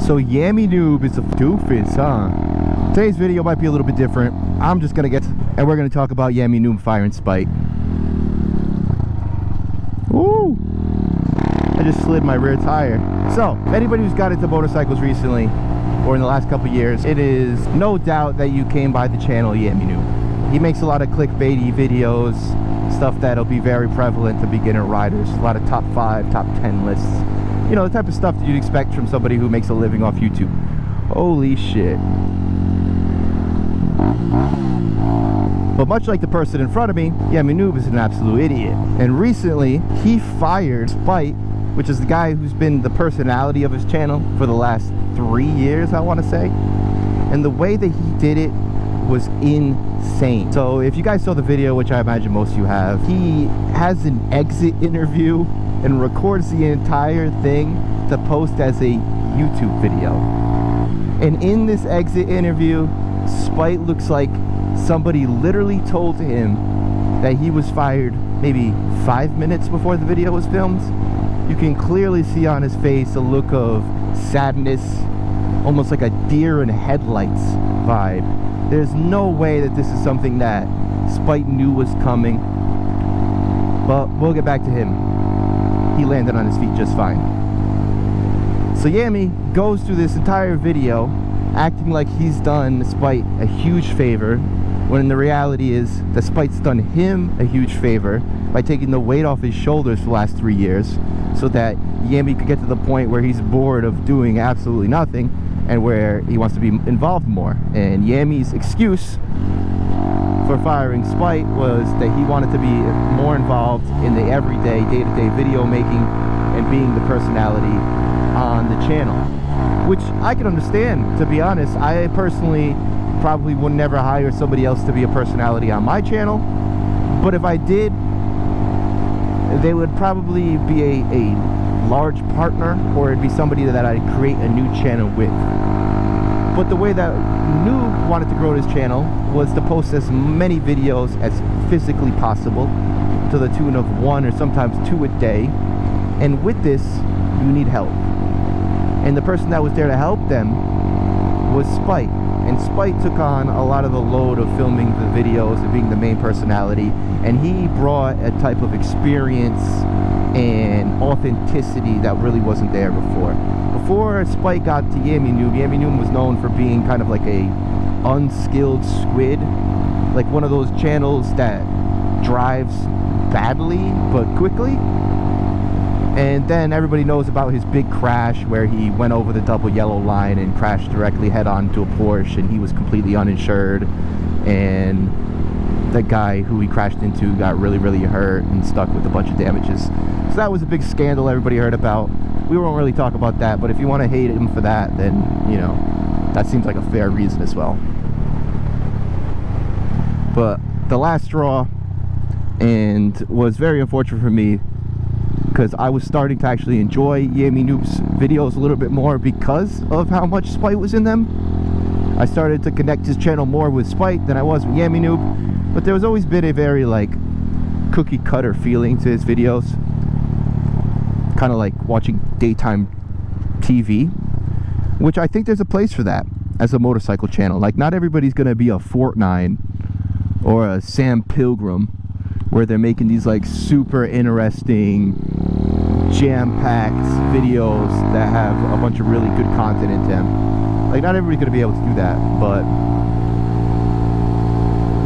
So Yammie Noob is a doofus, huh? Today's video might be a little bit different. I'm just gonna and we're gonna talk about Yammie Noob Fire and Spite. Ooh! I just slid my rear tire. So, anybody who's got into motorcycles recently, or in the last couple years, it is no doubt that you came by the channel Yammie Noob. He makes a lot of clickbaity videos, stuff that'll be very prevalent to beginner riders, a lot of top 5, top 10 lists. You know, the type of stuff that you'd expect from somebody who makes a living off YouTube. Holy shit. But much like the person in front of me, Yammie Noob is an absolute idiot. And recently, he fired Spite, which is the guy who's been the personality of his channel for the last 3 years, I want to say. And the way that he did it was insane. So if you guys saw the video, which I imagine most of you have, he has an exit interview and records the entire thing to post as a YouTube video. And in this exit interview, Spite looks like somebody literally told him that he was fired maybe 5 minutes before the video was filmed. You can clearly see on his face a look of sadness, almost like a deer in headlights vibe. There's no way that this is something that Spite knew was coming, but we'll get back to him. He landed on his feet just fine. So Yammie goes through this entire video acting like he's done Spite a huge favor, when the reality is that Spite's done him a huge favor by taking the weight off his shoulders for the last 3 years, so that Yammie could get to the point where he's bored of doing absolutely nothing and where he wants to be involved more. And Yammie's excuse for firing Spite was that he wanted to be more involved in the everyday, day-to-day video making and being the personality on the channel, which I can understand. To be honest, I personally probably would never hire somebody else to be a personality on my channel, but if I did, they would probably be a large partner, or it'd be somebody that I'd create a new channel with. But the way that Noob wanted to grow his channel was to post as many videos as physically possible, to the tune of 1 or sometimes 2 a day. And with this, you need help. And the person that was there to help them was Spite. And Spite took on a lot of the load of filming the videos and being the main personality, and he brought a type of experience and authenticity that really wasn't there before. Before Spite got to Yammie Noob was known for being kind of like a unskilled squid, like one of those channels that drives badly but quickly. And then everybody knows about his big crash where he went over the double yellow line and crashed directly head on to a Porsche, and he was completely uninsured, and the guy who he crashed into got really hurt and stuck with a bunch of damages. So that was a big scandal everybody heard about. We won't really talk about that, but if you want to hate him for that, then, you know, that seems like a fair reason as well. But the last straw, and was very unfortunate for me, because I was starting to actually enjoy Yammie Noob's videos a little bit more because of how much Spite was in them. I started to connect his channel more with Spite than I was with Yammie Noob, but there was always been a very like cookie cutter feeling to his videos, kind of like watching daytime TV, which I think there's a place for that as a motorcycle channel. Like, not everybody's gonna be a Fortnite or a Sam Pilgrim, where they're making these like super interesting, jam-packed videos that have a bunch of really good content in them. Like, not everybody's gonna be able to do that, but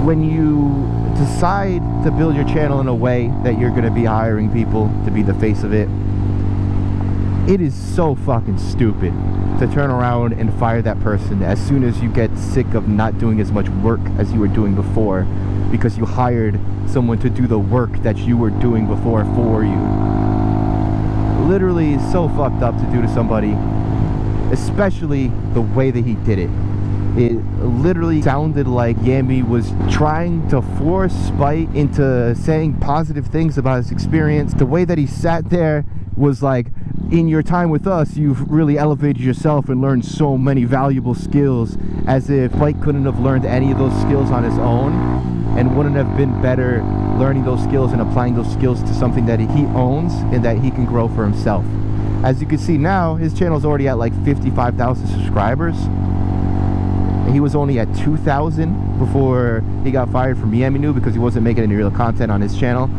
when you decide to build your channel in a way that you're gonna be hiring people to be the face of it, it is so fucking stupid to turn around and fire that person as soon as you get sick of not doing as much work as you were doing before, because you hired someone to do the work that you were doing before for you. Literally so fucked up to do to somebody, especially the way that he did it. It literally sounded like Yammie was trying to force Spite into saying positive things about his experience. The way that he sat there was like, in your time with us, you've really elevated yourself and learned so many valuable skills, as if Spite couldn't have learned any of those skills on his own and wouldn't have been better learning those skills and applying those skills to something that he owns and that he can grow for himself. As you can see now, his channel's already at like 55,000 subscribers. He was only at 2,000 before he got fired from Yammie Noob because he wasn't making any real content on his channel.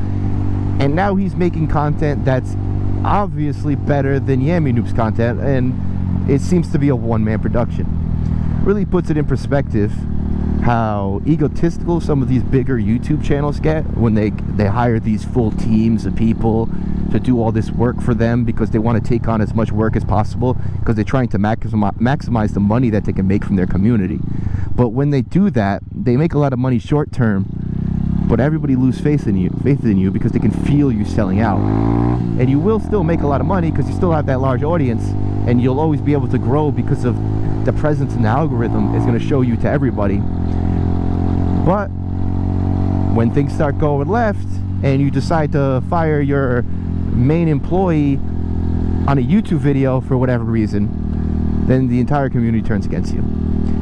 And now he's making content that's obviously better than Yammie Noob's content, and it seems to be a one-man production. Really puts it in perspective how egotistical some of these bigger YouTube channels get when they hire these full teams of people to do all this work for them because they want to take on as much work as possible because they're trying to maximize the money that they can make from their community. But when they do that, they make a lot of money short term, but everybody loses faith in you because they can feel you selling out. And you will still make a lot of money because you still have that large audience, and you'll always be able to grow because of the presence in the algorithm is going to show you to everybody. But when things start going left and you decide to fire your main employee on a YouTube video for whatever reason, then the entire community turns against you.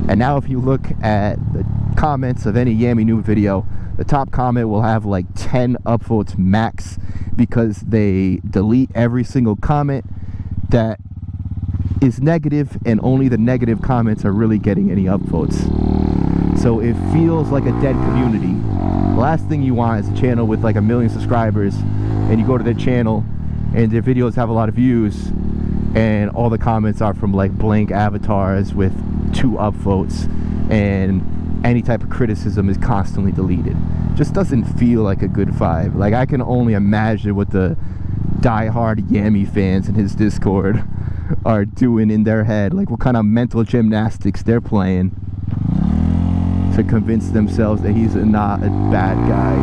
And now if you look at the comments of any Yammie Noob video, the top comment will have like 10 upvotes max because they delete every single comment that is negative, and only the negative comments are really getting any upvotes. So it feels like a dead community. The last thing you want is a channel with like 1 million subscribers, and you go to their channel and their videos have a lot of views, and all the comments are from like blank avatars with 2 upvotes, and any type of criticism is constantly deleted. Just doesn't feel like a good vibe. Like, I can only imagine what the die-hard Yammie fans in his Discord are doing in their head, like what kind of mental gymnastics they're playing to convince themselves that he's not a bad guy.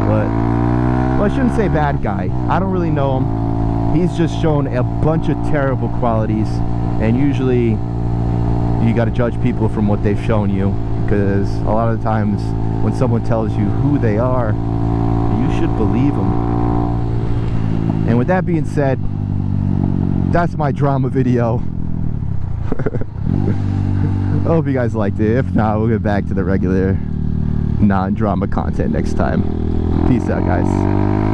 But, well, I shouldn't say bad guy. I don't really know him. He's just shown a bunch of terrible qualities, and usually you got to judge people from what they've shown you, because a lot of the times when someone tells you who they are, you should believe them. And with that being said, that's my drama video. I hope you guys liked it. If not, we'll get back to the regular non-drama content next time. Peace out, guys.